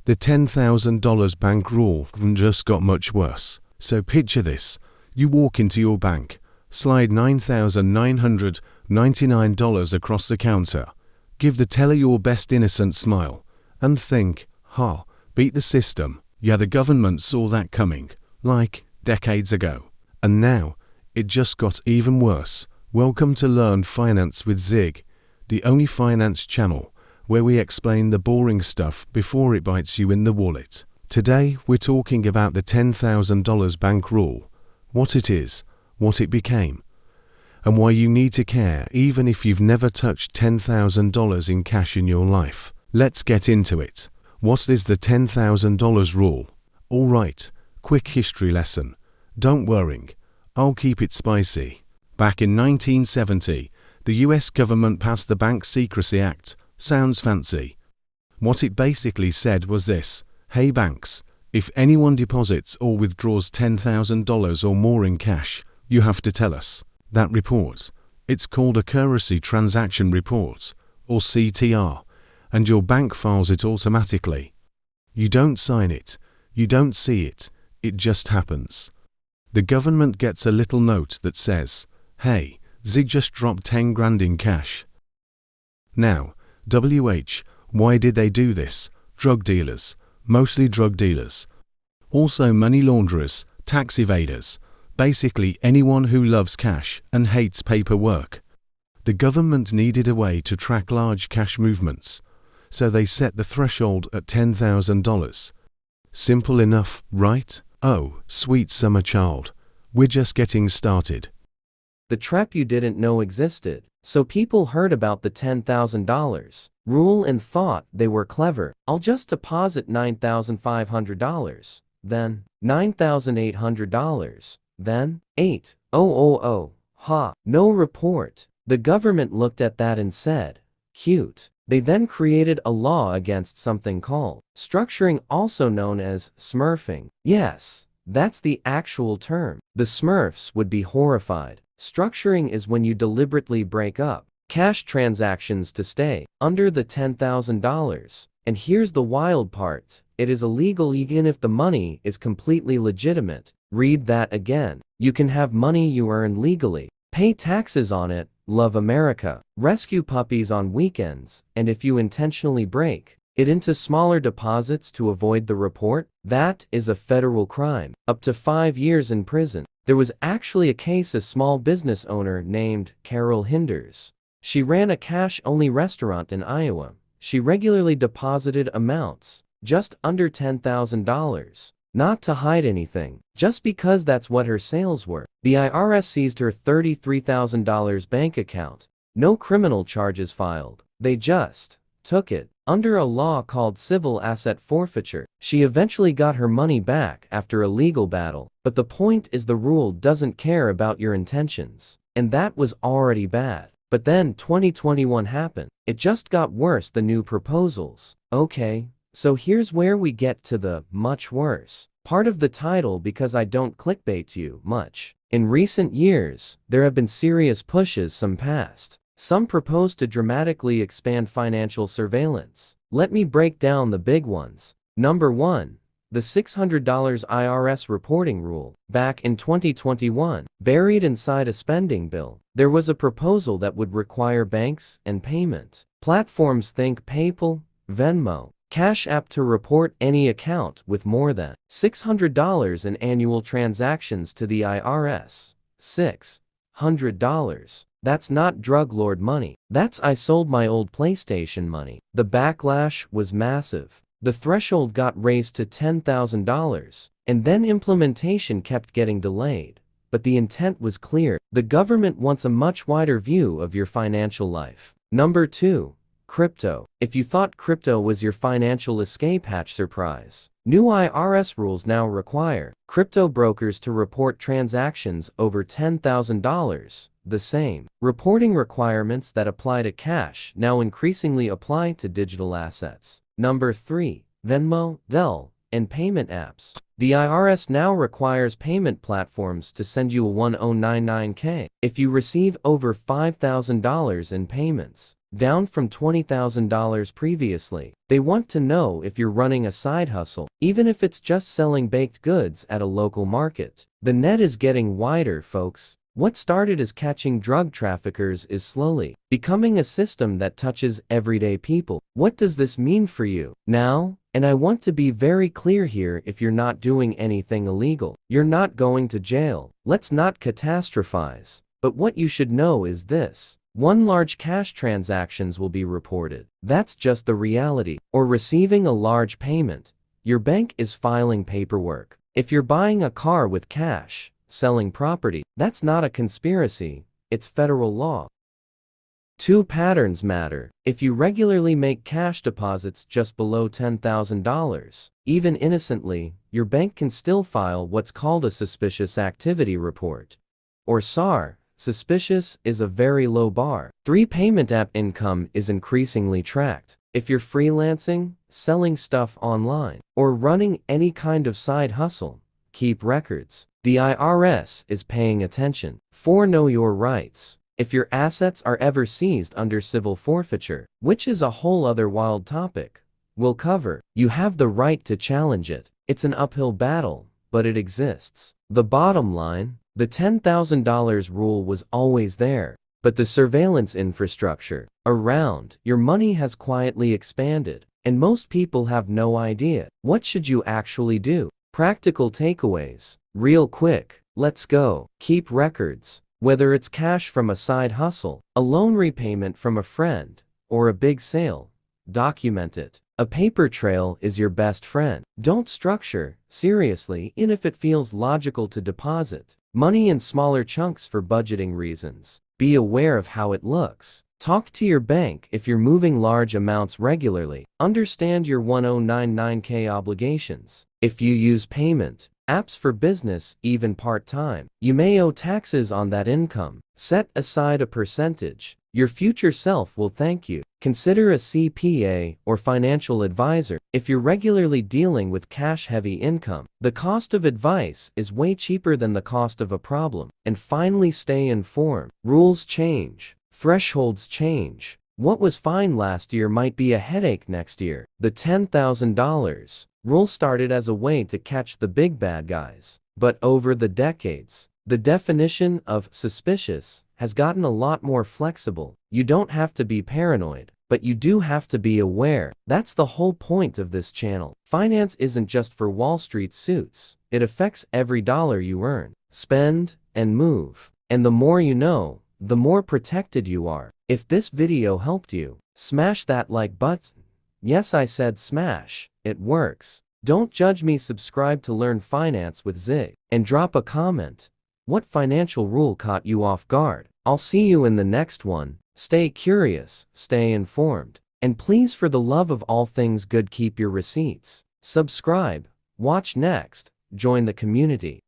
The $10,000 bank rule just got much worse. So picture this. You walk into your bank, slide $9,999 across the counter, give the teller your best innocent smile, and think, beat the system. Yeah, the government saw that coming, like decades ago. And now, it just got even worse. Welcome to Learn Finance with Zig, the only finance channel where we explain the boring stuff before it bites you in the wallet. Today, we're talking about the $10,000 bank rule, what it is, what it became, and why you need to care even if you've never touched $10,000 in cash in your life. Let's get into it. What is the $10,000 rule? Alright, quick history lesson. Don't worry, I'll keep it spicy. Back in 1970, the US government passed the Bank Secrecy Act. Sounds fancy. What it basically said was this: hey banks, if anyone deposits or withdraws $10,000 or more in cash, you have to tell us. That report, it's called a Currency Transaction Report, or CTR, and your bank files it automatically. You don't sign it, you don't see it, it just happens. The government gets a little note that says, hey, Zig just dropped 10 grand in cash. Now, why did they do this? Drug dealers, mostly drug dealers. Also money launderers, tax evaders, basically anyone who loves cash and hates paperwork. The government needed a way to track large cash movements, so they set the threshold at $10,000. Simple enough, right? Oh, sweet summer child, we're just getting started. The trap you didn't know existed. So people heard about the $10,000 rule and thought they were clever. I'll just deposit $9,500, then $9,800, then $8,000. No report. The government looked at that and said, cute. They then created a law against something called structuring, also known as smurfing. Yes, that's the actual term. The Smurfs would be horrified. Structuring is when you deliberately break up cash transactions to stay under the $10,000. And here's the wild part. It is illegal even if the money is completely legitimate. Read that again. You can have money you earn legally, pay taxes on it, love America, rescue puppies on weekends, and if you intentionally break it into smaller deposits to avoid the report, that is a federal crime, up to 5 years in prison. There was actually a case, a small business owner named Carol Hinders. She ran a cash-only restaurant in Iowa. She regularly deposited amounts just under $10,000, not to hide anything, just because that's what her sales were. The IRS seized her $33,000 bank account. No criminal charges filed. They just took it. Under a law called civil asset forfeiture, she eventually got her money back after a legal battle. But the point is, the rule doesn't care about your intentions. And that was already bad. But then 2021 happened. It just got worse, the new proposals. Okay, so here's where we get to the much worse part of the title, because I don't clickbait you much. In recent years, there have been serious pushes, some passed. Some propose to dramatically expand financial surveillance. Let me break down the big ones. Number 1. The $600 IRS reporting rule. Back in 2021, buried inside a spending bill, there was a proposal that would require banks and payment platforms, think PayPal, Venmo, Cash App, to report any account with more than $600 in annual transactions to the IRS. $600. That's not drug lord money. That's I sold my old PlayStation money. The backlash was massive. The threshold got raised to $10,000, and then implementation kept getting delayed. But the intent was clear. The government wants a much wider view of your financial life. Number 2. Crypto. If you thought crypto was your financial escape hatch, surprise. New IRS rules now require crypto brokers to report transactions over $10,000. The same reporting requirements that apply to cash now increasingly apply to digital assets. Number 3. Venmo, Zelle, and payment apps. The IRS now requires payment platforms to send you a 1099K if you receive over $5,000 in payments. down from $20,000 previously. They want to know if you're running a side hustle, even if it's just selling baked goods at a local market. The net is getting wider, folks. What started as catching drug traffickers is slowly becoming a system that touches everyday people. What does this mean for you now? And I want to be very clear here: if you're not doing anything illegal, you're not going to jail. Let's not catastrophize. But what you should know is this: one, large cash transactions will be reported. That's just the reality. Or receiving a large payment. Your bank is filing paperwork. If you're buying a car with cash, selling property, that's not a conspiracy, it's federal law. 2, patterns matter. If you regularly make cash deposits just below $10,000, even innocently, your bank can still file what's called a suspicious activity report, or SAR. Suspicious is a very low bar. 3, payment app income is increasingly tracked. If you're freelancing, selling stuff online, or running any kind of side hustle, keep records. The IRS is paying attention. 4, know your rights. If your assets are ever seized under civil forfeiture, which is a whole other wild topic we'll cover, you have the right to challenge it. It's an uphill battle, but it exists. The bottom line: the $10,000 rule was always there, but the surveillance infrastructure around your money has quietly expanded, and most people have no idea. What should you actually do? Practical takeaways. Real quick, let's go. Keep records. Whether it's cash from a side hustle, a loan repayment from a friend, or a big sale, document it. A paper trail is your best friend. Don't structure, seriously, in if it feels logical to deposit money in smaller chunks for budgeting reasons. Be aware of how it looks. Talk to your bank if you're moving large amounts regularly. Understand your 1099K obligations. If you use payment apps for business, even part-time, you may owe taxes on that income. Set aside a percentage. Your future self will thank you. Consider a CPA or financial advisor if you're regularly dealing with cash-heavy income. The cost of advice is way cheaper than the cost of a problem. And finally, stay informed. Rules change. Thresholds change. What was fine last year might be a headache next year. The $10,000 rule started as a way to catch the big bad guys. But over the decades, the definition of suspicious has gotten a lot more flexible. You don't have to be paranoid, but you do have to be aware. That's the whole point of this channel. Finance isn't just for Wall Street suits. It affects every dollar you earn, spend, and move. And the more you know, the more protected you are. If this video helped you, smash that like button. Yes, I said smash. It works. Don't judge me. Subscribe to learn finance with Zig. And drop a comment. What financial rule caught you off guard? I'll see you in the next one. Stay curious, stay informed. And please, for the love of all things good, keep your receipts. Subscribe. Watch next. Join the community.